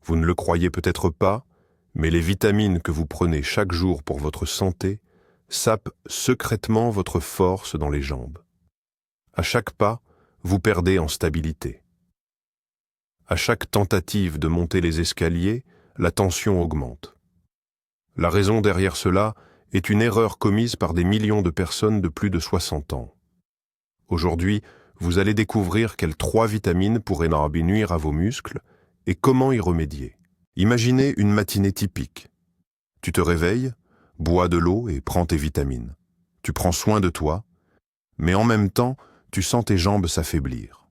Vous ne le croyez peut-être pas, mais les vitamines que vous prenez chaque jour pour votre santé sapent secrètement votre force dans les jambes. À chaque pas, vous perdez en stabilité. À chaque tentative de monter les escaliers, la tension augmente. La raison derrière cela est une erreur commise par des millions de personnes de plus de 60 ans. Aujourd'hui, vous allez découvrir quelles 3 vitamines pourraient nuire à vos muscles et comment y remédier. Imaginez une matinée typique. Tu te réveilles, bois de l'eau et prends tes vitamines. Tu prends soin de toi, mais en même temps, tu sens tes jambes s'affaiblir.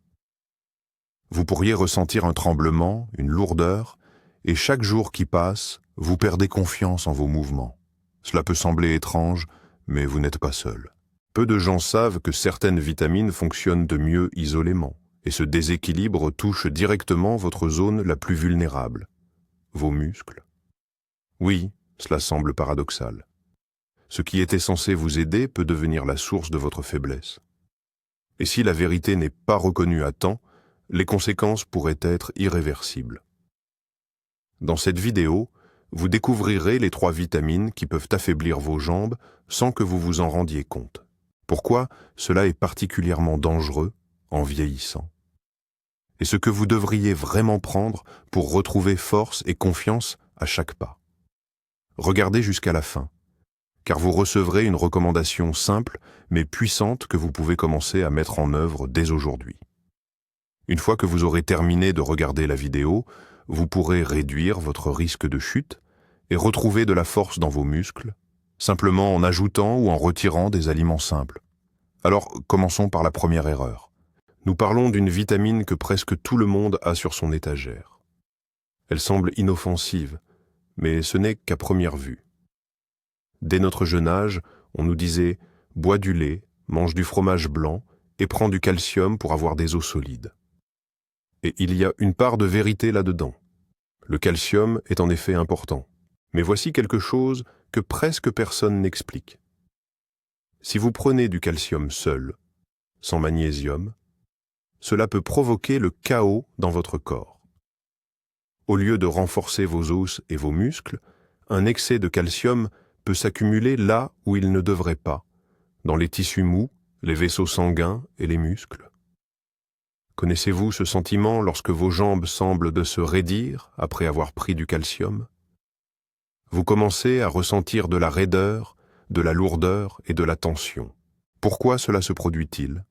Vous pourriez ressentir un tremblement, une lourdeur, et chaque jour qui passe, vous perdez confiance en vos mouvements. Cela peut sembler étrange, mais vous n'êtes pas seul. Peu de gens savent que certaines vitamines fonctionnent de mieux isolément, et ce déséquilibre touche directement votre zone la plus vulnérable, vos muscles. Oui, cela semble paradoxal. Ce qui était censé vous aider peut devenir la source de votre faiblesse. Et si la vérité n'est pas reconnue à temps, les conséquences pourraient être irréversibles. Dans cette vidéo, vous découvrirez les 3 vitamines qui peuvent affaiblir vos jambes sans que vous vous en rendiez compte. Pourquoi cela est particulièrement dangereux en vieillissant. Et ce que vous devriez vraiment prendre pour retrouver force et confiance à chaque pas. Regardez jusqu'à la fin, car vous recevrez une recommandation simple mais puissante que vous pouvez commencer à mettre en œuvre dès aujourd'hui. Une fois que vous aurez terminé de regarder la vidéo, vous pourrez réduire votre risque de chute et retrouver de la force dans vos muscles, simplement en ajoutant ou en retirant des aliments simples. Alors, commençons par la première erreur. Nous parlons d'une vitamine que presque tout le monde a sur son étagère. Elle semble inoffensive, mais ce n'est qu'à première vue. Dès notre jeune âge, on nous disait « bois du lait, mange du fromage blanc et prends du calcium pour avoir des os solides ». Et il y a une part de vérité là-dedans. Le calcium est en effet important. Mais voici quelque chose que presque personne n'explique. Si vous prenez du calcium seul, sans magnésium, cela peut provoquer le chaos dans votre corps. Au lieu de renforcer vos os et vos muscles, un excès de calcium peut s'accumuler là où il ne devrait pas, dans les tissus mous, les vaisseaux sanguins et les muscles. Connaissez-vous ce sentiment lorsque vos jambes semblent de se raidir après avoir pris du calcium? Vous commencez à ressentir de la raideur, de la lourdeur et de la tension. Pourquoi cela se produit-il?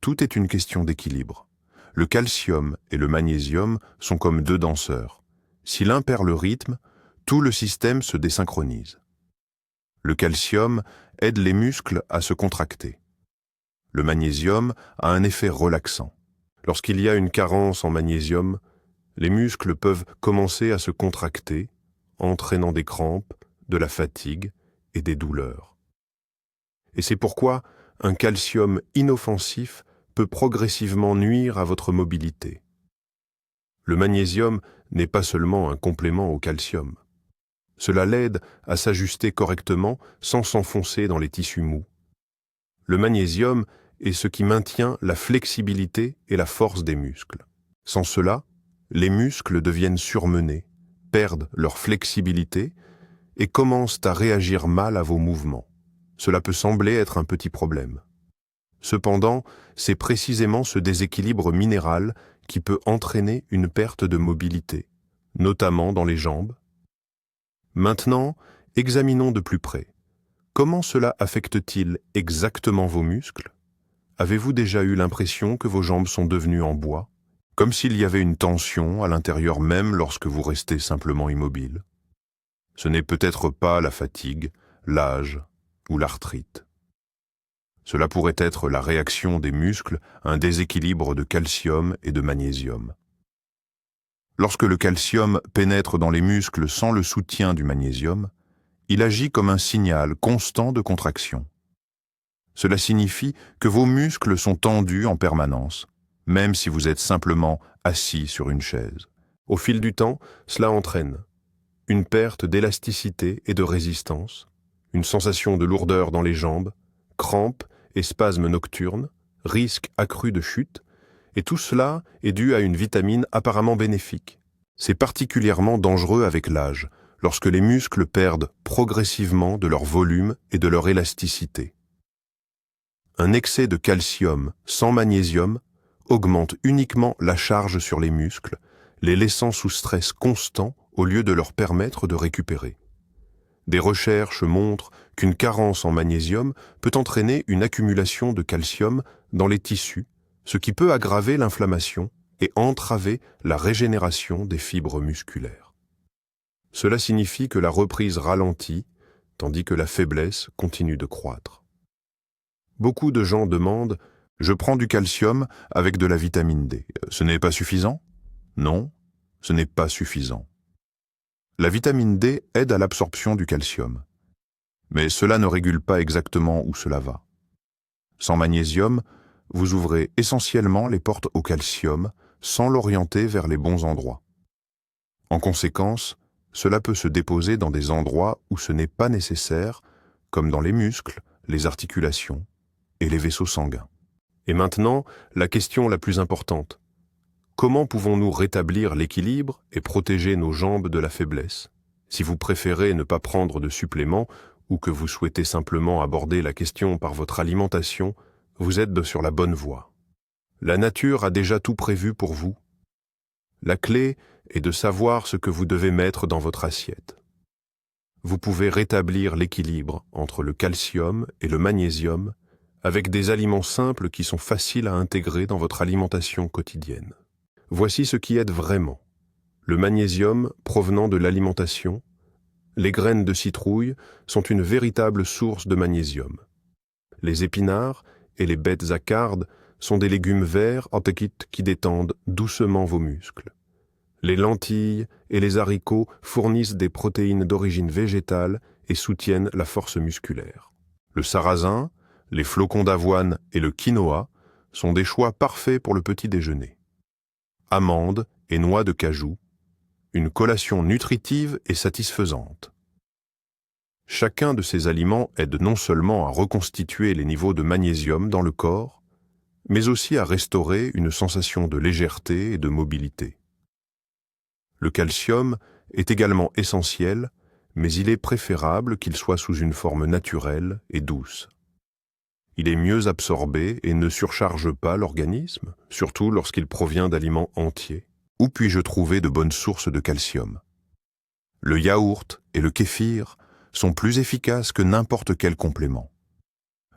Tout est une question d'équilibre. Le calcium et le magnésium sont comme 2 danseurs. Si l'un perd le rythme, tout le système se désynchronise. Le calcium aide les muscles à se contracter. Le magnésium a un effet relaxant. Lorsqu'il y a une carence en magnésium, les muscles peuvent commencer à se contracter, entraînant des crampes, de la fatigue et des douleurs. Et c'est pourquoi un calcium inoffensif peut progressivement nuire à votre mobilité. Le magnésium n'est pas seulement un complément au calcium. Cela l'aide à s'ajuster correctement sans s'enfoncer dans les tissus mous. Le magnésium est ce qui maintient la flexibilité et la force des muscles. Sans cela, les muscles deviennent surmenés, perdent leur flexibilité et commencent à réagir mal à vos mouvements. Cela peut sembler être un petit problème. Cependant, c'est précisément ce déséquilibre minéral qui peut entraîner une perte de mobilité, notamment dans les jambes. Maintenant, examinons de plus près. Comment cela affecte-t-il exactement vos muscles? Avez-vous déjà eu l'impression que vos jambes sont devenues en bois, comme s'il y avait une tension à l'intérieur même lorsque vous restez simplement immobile? Ce n'est peut-être pas la fatigue, l'âge ou l'arthrite. Cela pourrait être la réaction des muscles à un déséquilibre de calcium et de magnésium. Lorsque le calcium pénètre dans les muscles sans le soutien du magnésium, il agit comme un signal constant de contraction. Cela signifie que vos muscles sont tendus en permanence, même si vous êtes simplement assis sur une chaise. Au fil du temps, cela entraîne une perte d'élasticité et de résistance, une sensation de lourdeur dans les jambes, crampes et spasmes nocturnes, risque accru de chute, et tout cela est dû à une vitamine apparemment bénéfique. C'est particulièrement dangereux avec l'âge, lorsque les muscles perdent progressivement de leur volume et de leur élasticité. Un excès de calcium sans magnésium augmente uniquement la charge sur les muscles, les laissant sous stress constant au lieu de leur permettre de récupérer. Des recherches montrent qu'une carence en magnésium peut entraîner une accumulation de calcium dans les tissus, ce qui peut aggraver l'inflammation et entraver la régénération des fibres musculaires. Cela signifie que la reprise ralentit, tandis que la faiblesse continue de croître. Beaucoup de gens demandent « Je prends du calcium avec de la vitamine D. Ce n'est pas suffisant ?» Non, ce n'est pas suffisant. La vitamine D aide à l'absorption du calcium. Mais cela ne régule pas exactement où cela va. Sans magnésium, vous ouvrez essentiellement les portes au calcium sans l'orienter vers les bons endroits. En conséquence, cela peut se déposer dans des endroits où ce n'est pas nécessaire, comme dans les muscles, les articulations et les vaisseaux sanguins. Et maintenant, la question la plus importante. Comment pouvons-nous rétablir l'équilibre et protéger nos jambes de la faiblesse? Si vous préférez ne pas prendre de suppléments ou que vous souhaitez simplement aborder la question par votre alimentation, vous êtes sur la bonne voie. La nature a déjà tout prévu pour vous. La clé est de savoir ce que vous devez mettre dans votre assiette. Vous pouvez rétablir l'équilibre entre le calcium et le magnésium avec des aliments simples qui sont faciles à intégrer dans votre alimentation quotidienne. Voici ce qui aide vraiment. Le magnésium provenant de l'alimentation, les graines de citrouille sont une véritable source de magnésium. Les épinards et les bêtes à cardes sont des légumes verts qui détendent doucement vos muscles. Les lentilles et les haricots fournissent des protéines d'origine végétale et soutiennent la force musculaire. Le sarrasin, les flocons d'avoine et le quinoa sont des choix parfaits pour le petit déjeuner. Amandes et noix de cajou, une collation nutritive et satisfaisante. Chacun de ces aliments aide non seulement à reconstituer les niveaux de magnésium dans le corps, mais aussi à restaurer une sensation de légèreté et de mobilité. Le calcium est également essentiel, mais il est préférable qu'il soit sous une forme naturelle et douce. Il est mieux absorbé et ne surcharge pas l'organisme, surtout lorsqu'il provient d'aliments entiers. Où puis-je trouver de bonnes sources de calcium? Le yaourt et le kéfir sont plus efficaces que n'importe quel complément.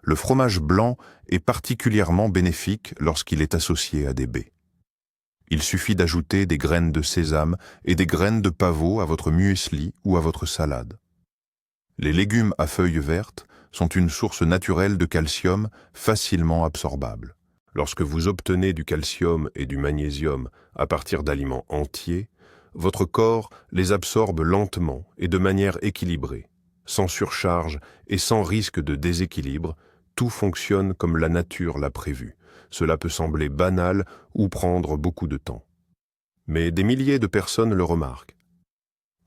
Le fromage blanc est particulièrement bénéfique lorsqu'il est associé à des baies. Il suffit d'ajouter des graines de sésame et des graines de pavot à votre muesli ou à votre salade. Les légumes à feuilles vertes sont une source naturelle de calcium facilement absorbable. Lorsque vous obtenez du calcium et du magnésium à partir d'aliments entiers, votre corps les absorbe lentement et de manière équilibrée. Sans surcharge et sans risque de déséquilibre, tout fonctionne comme la nature l'a prévu. Cela peut sembler banal ou prendre beaucoup de temps. Mais des milliers de personnes le remarquent.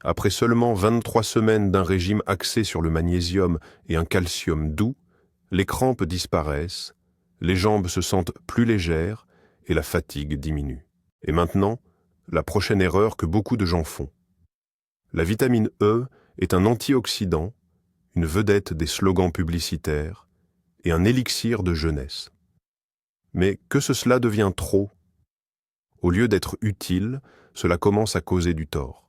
Après seulement 23 semaines d'un régime axé sur le magnésium et un calcium doux, les crampes disparaissent, les jambes se sentent plus légères et la fatigue diminue. Et maintenant, la prochaine erreur que beaucoup de gens font. La vitamine E est un antioxydant, une vedette des slogans publicitaires et un élixir de jeunesse. Mais que cela devient trop. Au lieu d'être utile, cela commence à causer du tort,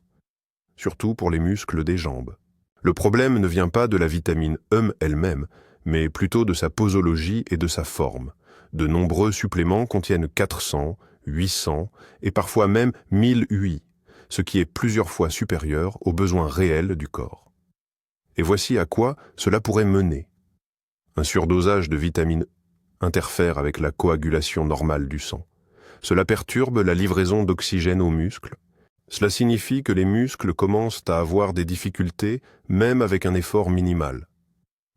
surtout pour les muscles des jambes. Le problème ne vient pas de la vitamine E elle-même, mais plutôt de sa posologie et de sa forme. De nombreux suppléments contiennent 400, 800 et parfois même 1000 UI, ce qui est plusieurs fois supérieur aux besoins réels du corps. Et voici à quoi cela pourrait mener. Un surdosage de vitamine E interfère avec la coagulation normale du sang. Cela perturbe la livraison d'oxygène aux muscles. Cela signifie que les muscles commencent à avoir des difficultés même avec un effort minimal.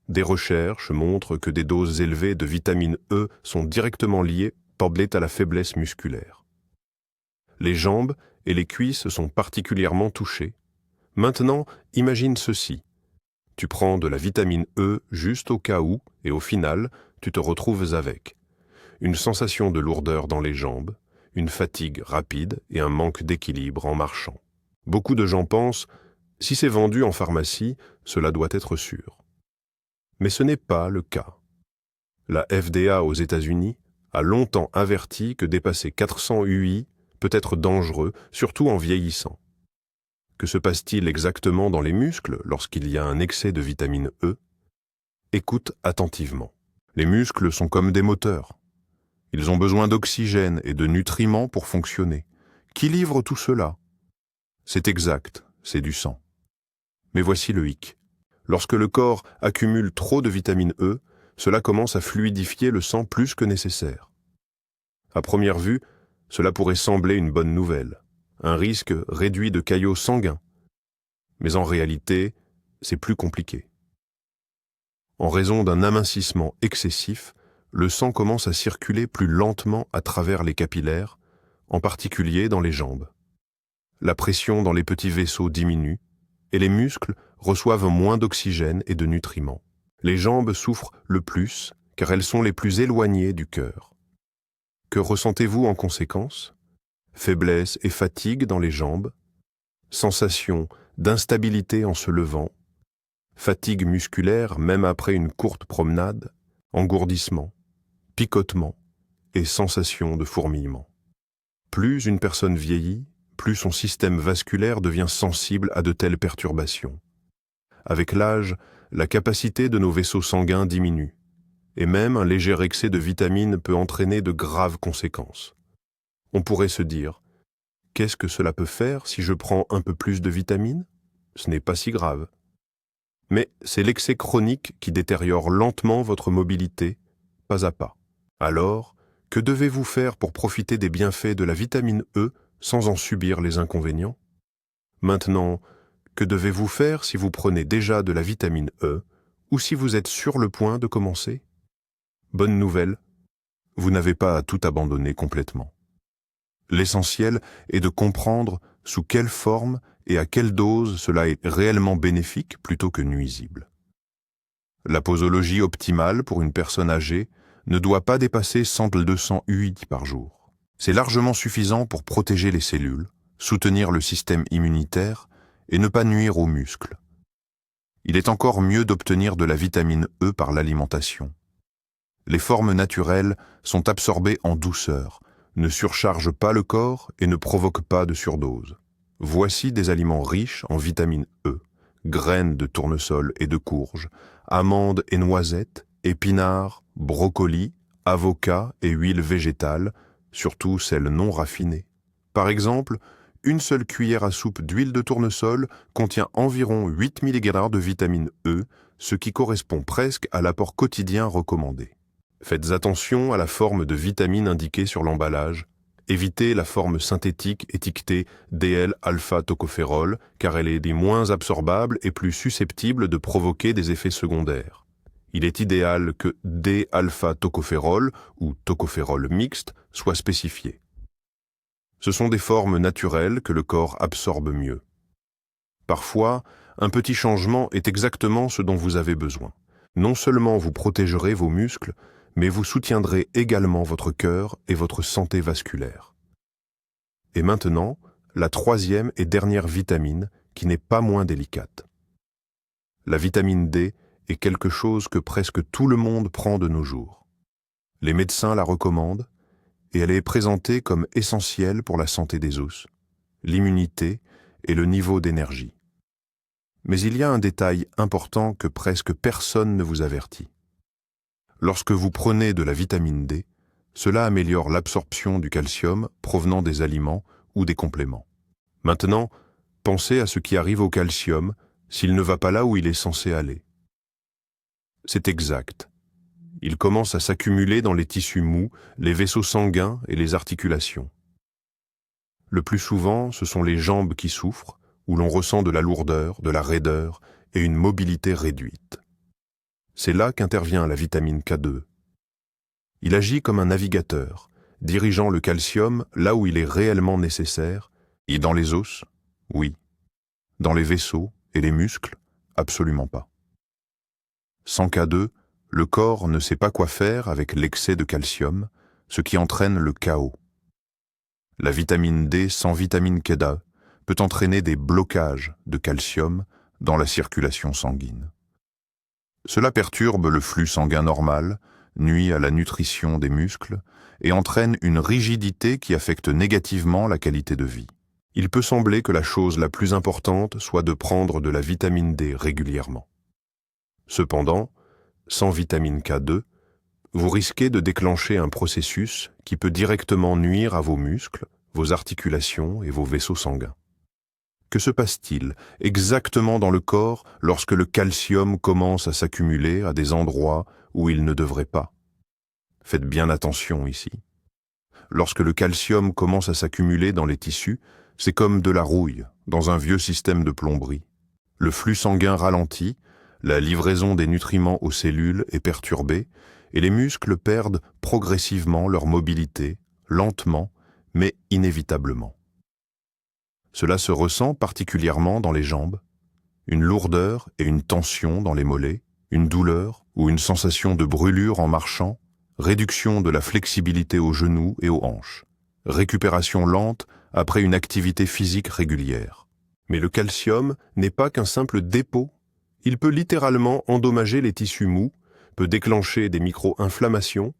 Des recherches montrent que des doses élevées de vitamine E sont directement liées à la faiblesse musculaire. Les jambes et les cuisses sont particulièrement touchées. Maintenant, imagine ceci. Tu prends de la vitamine E juste au cas où, et au final, tu te retrouves avec une sensation de lourdeur dans les jambes, une fatigue rapide et un manque d'équilibre en marchant. Beaucoup de gens pensent, si c'est vendu en pharmacie, cela doit être sûr. Mais ce n'est pas le cas. La FDA aux États-Unis a longtemps averti que dépasser 400 UI peut être dangereux, surtout en vieillissant. Que se passe-t-il exactement dans les muscles lorsqu'il y a un excès de vitamine E? Écoute attentivement. Les muscles sont comme des moteurs. Ils ont besoin d'oxygène et de nutriments pour fonctionner. Qui livre tout cela? C'est exact, c'est du sang. Mais voici le hic. Lorsque le corps accumule trop de vitamine E, cela commence à fluidifier le sang plus que nécessaire. À première vue, cela pourrait sembler une bonne nouvelle, un risque réduit de caillots sanguins. Mais en réalité, c'est plus compliqué. En raison d'un amincissement excessif, le sang commence à circuler plus lentement à travers les capillaires, en particulier dans les jambes. La pression dans les petits vaisseaux diminue et les muscles reçoivent moins d'oxygène et de nutriments. Les jambes souffrent le plus car elles sont les plus éloignées du cœur. Que ressentez-vous en conséquence? Faiblesse et fatigue dans les jambes, sensation d'instabilité en se levant, fatigue musculaire même après une courte promenade, engourdissement, picotement et sensation de fourmillement. Plus une personne vieillit, plus son système vasculaire devient sensible à de telles perturbations. Avec l'âge, la capacité de nos vaisseaux sanguins diminue, et même un léger excès de vitamines peut entraîner de graves conséquences. On pourrait se dire, qu'est-ce que cela peut faire si je prends un peu plus de vitamines? Ce n'est pas si grave. Mais c'est l'excès chronique qui détériore lentement votre mobilité, pas à pas. Alors, que devez-vous faire pour profiter des bienfaits de la vitamine E sans en subir les inconvénients? Maintenant, que devez-vous faire si vous prenez déjà de la vitamine E ou si vous êtes sur le point de commencer? Bonne nouvelle, vous n'avez pas à tout abandonner complètement. L'essentiel est de comprendre sous quelle forme et à quelle dose cela est réellement bénéfique plutôt que nuisible. La posologie optimale pour une personne âgée ne doit pas dépasser 100-200 UI par jour. C'est largement suffisant pour protéger les cellules, soutenir le système immunitaire et ne pas nuire aux muscles. Il est encore mieux d'obtenir de la vitamine E par l'alimentation. Les formes naturelles sont absorbées en douceur, ne surchargent pas le corps et ne provoquent pas de surdose. Voici des aliments riches en vitamine E, graines de tournesol et de courge, amandes et noisettes, épinards, brocolis, avocats et huiles végétales, surtout celles non raffinées. Par exemple, une seule cuillère à soupe d'huile de tournesol contient environ 8 mg de vitamine E, ce qui correspond presque à l'apport quotidien recommandé. Faites attention à la forme de vitamine indiquée sur l'emballage. Évitez la forme synthétique étiquetée DL-alpha-tocophérol car elle est des moins absorbables et plus susceptible de provoquer des effets secondaires. Il est idéal que D-alpha-tocophérol ou tocophérol mixte soit spécifié. Ce sont des formes naturelles que le corps absorbe mieux. Parfois, un petit changement est exactement ce dont vous avez besoin. Non seulement vous protégerez vos muscles, mais vous soutiendrez également votre cœur et votre santé vasculaire. Et maintenant, la troisième et dernière vitamine qui n'est pas moins délicate. La vitamine D est quelque chose que presque tout le monde prend de nos jours. Les médecins la recommandent et elle est présentée comme essentielle pour la santé des os, l'immunité et le niveau d'énergie. Mais il y a un détail important que presque personne ne vous avertit. Lorsque vous prenez de la vitamine D, cela améliore l'absorption du calcium provenant des aliments ou des compléments. Maintenant, pensez à ce qui arrive au calcium s'il ne va pas là où il est censé aller. C'est exact. Il commence à s'accumuler dans les tissus mous, les vaisseaux sanguins et les articulations. Le plus souvent, ce sont les jambes qui souffrent, où l'on ressent de la lourdeur, de la raideur et une mobilité réduite. C'est là qu'intervient la vitamine K2. Il agit comme un navigateur, dirigeant le calcium là où il est réellement nécessaire, et dans les os, oui. Dans les vaisseaux et les muscles, absolument pas. Sans K2, le corps ne sait pas quoi faire avec l'excès de calcium, ce qui entraîne le chaos. La vitamine D sans vitamine K2 peut entraîner des blocages de calcium dans la circulation sanguine. Cela perturbe le flux sanguin normal, nuit à la nutrition des muscles et entraîne une rigidité qui affecte négativement la qualité de vie. Il peut sembler que la chose la plus importante soit de prendre de la vitamine D régulièrement. Cependant, sans vitamine K2, vous risquez de déclencher un processus qui peut directement nuire à vos muscles, vos articulations et vos vaisseaux sanguins. Que se passe-t-il exactement dans le corps lorsque le calcium commence à s'accumuler à des endroits où il ne devrait pas? Faites bien attention ici. Lorsque le calcium commence à s'accumuler dans les tissus, c'est comme de la rouille dans un vieux système de plomberie. Le flux sanguin ralentit, la livraison des nutriments aux cellules est perturbée et les muscles perdent progressivement leur mobilité, lentement, mais inévitablement. Cela se ressent particulièrement dans les jambes, une lourdeur et une tension dans les mollets, une douleur ou une sensation de brûlure en marchant, réduction de la flexibilité aux genoux et aux hanches, récupération lente après une activité physique régulière. Mais le calcium n'est pas qu'un simple dépôt. Il peut littéralement endommager les tissus mous, peut déclencher des micro-inflammations,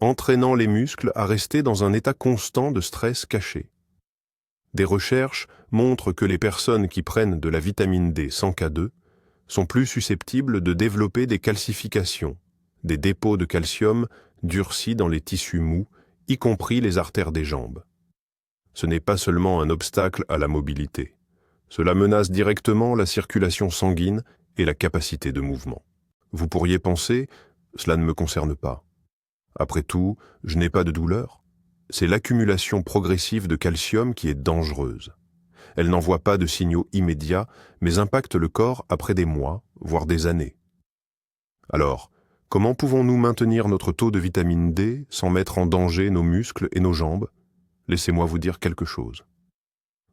entraînant les muscles à rester dans un état constant de stress caché. Des recherches montrent que les personnes qui prennent de la vitamine D sans K2 sont plus susceptibles de développer des calcifications, des dépôts de calcium durcis dans les tissus mous, y compris les artères des jambes. Ce n'est pas seulement un obstacle à la mobilité. Cela menace directement la circulation sanguine et la capacité de mouvement. Vous pourriez penser, cela ne me concerne pas. Après tout, je n'ai pas de douleur. C'est l'accumulation progressive de calcium qui est dangereuse. Elle n'envoie pas de signaux immédiats, mais impacte le corps après des mois, voire des années. Alors, comment pouvons-nous maintenir notre taux de vitamine D sans mettre en danger nos muscles et nos jambes? Laissez-moi vous dire quelque chose.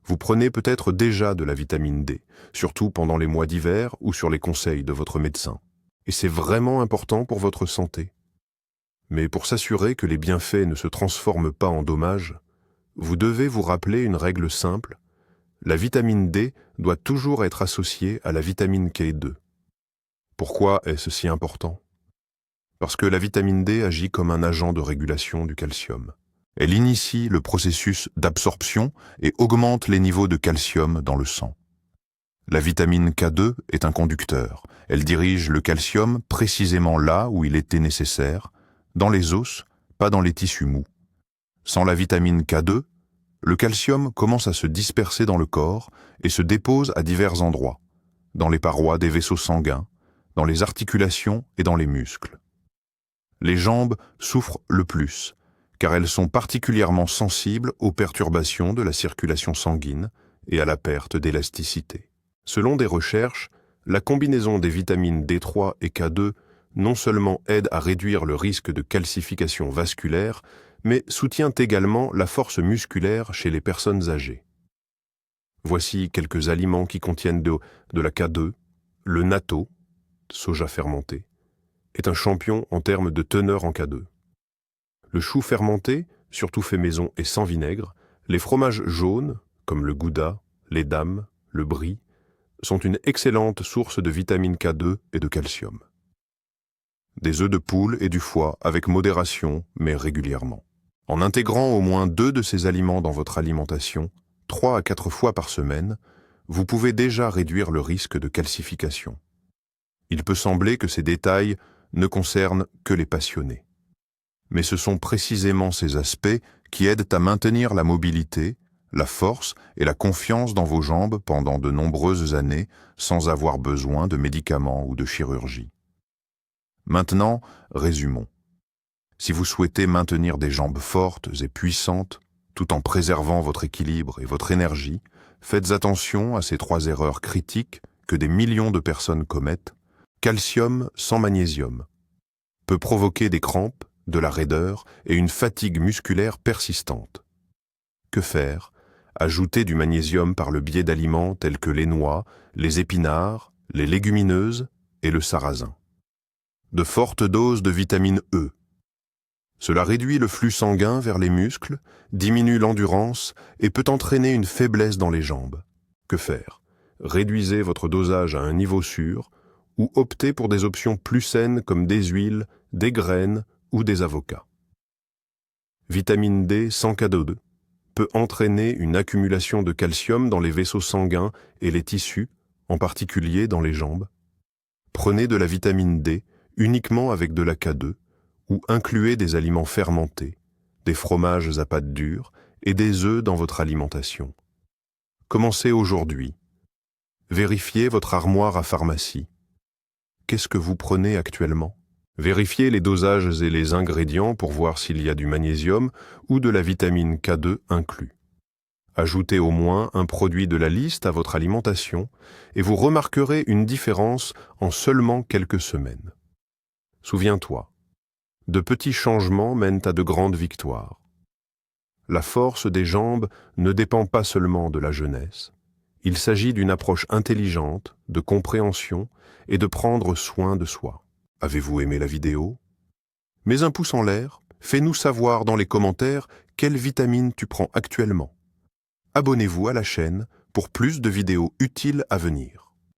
Vous prenez peut-être déjà de la vitamine D, surtout pendant les mois d'hiver ou sur les conseils de votre médecin. Et c'est vraiment important pour votre santé. Mais pour s'assurer que les bienfaits ne se transforment pas en dommages, vous devez vous rappeler une règle simple. La vitamine D doit toujours être associée à la vitamine K2. Pourquoi est-ce si important? Parce que la vitamine D agit comme un agent de régulation du calcium. Elle initie le processus d'absorption et augmente les niveaux de calcium dans le sang. La vitamine K2 est un conducteur. Elle dirige le calcium précisément là où il était nécessaire, dans les os, pas dans les tissus mous. Sans la vitamine K2, le calcium commence à se disperser dans le corps et se dépose à divers endroits, dans les parois des vaisseaux sanguins, dans les articulations et dans les muscles. Les jambes souffrent le plus, car elles sont particulièrement sensibles aux perturbations de la circulation sanguine et à la perte d'élasticité. Selon des recherches, la combinaison des vitamines D3 et K2 non seulement aide à réduire le risque de calcification vasculaire, mais soutient également la force musculaire chez les personnes âgées. Voici quelques aliments qui contiennent de la K2. Le natto, soja fermenté, est un champion en termes de teneur en K2. Le chou fermenté, surtout fait maison et sans vinaigre, les fromages jaunes, comme le gouda, les dames, le brie, sont une excellente source de vitamine K2 et de calcium. Des œufs de poule et du foie avec modération, mais régulièrement. En intégrant au moins 2 de ces aliments dans votre alimentation, 3 à 4 fois par semaine, vous pouvez déjà réduire le risque de calcification. Il peut sembler que ces détails ne concernent que les passionnés. Mais ce sont précisément ces aspects qui aident à maintenir la mobilité, la force et la confiance dans vos jambes pendant de nombreuses années sans avoir besoin de médicaments ou de chirurgie. Maintenant, résumons. Si vous souhaitez maintenir des jambes fortes et puissantes, tout en préservant votre équilibre et votre énergie, faites attention à ces 3 erreurs critiques que des millions de personnes commettent. Calcium sans magnésium peut provoquer des crampes, de la raideur et une fatigue musculaire persistante. Que faire? Ajouter du magnésium par le biais d'aliments tels que les noix, les épinards, les légumineuses et le sarrasin. De fortes doses de vitamine E. Cela réduit le flux sanguin vers les muscles, diminue l'endurance et peut entraîner une faiblesse dans les jambes. Que faire? Réduisez votre dosage à un niveau sûr ou optez pour des options plus saines comme des huiles, des graines ou des avocats. Vitamine D sans K2 peut entraîner une accumulation de calcium dans les vaisseaux sanguins et les tissus, en particulier dans les jambes. Prenez de la vitamine D uniquement avec de la K2 ou incluez des aliments fermentés, des fromages à pâte dure et des œufs dans votre alimentation. Commencez aujourd'hui. Vérifiez votre armoire à pharmacie. Qu'est-ce que vous prenez actuellement? Vérifiez les dosages et les ingrédients pour voir s'il y a du magnésium ou de la vitamine K2 inclus. Ajoutez au moins un produit de la liste à votre alimentation et vous remarquerez une différence en seulement quelques semaines. Souviens-toi, de petits changements mènent à de grandes victoires. La force des jambes ne dépend pas seulement de la jeunesse. Il s'agit d'une approche intelligente, de compréhension et de prendre soin de soi. Avez-vous aimé la vidéo? Mets un pouce en l'air, fais-nous savoir dans les commentaires quelle vitamine tu prends actuellement. Abonnez-vous à la chaîne pour plus de vidéos utiles à venir.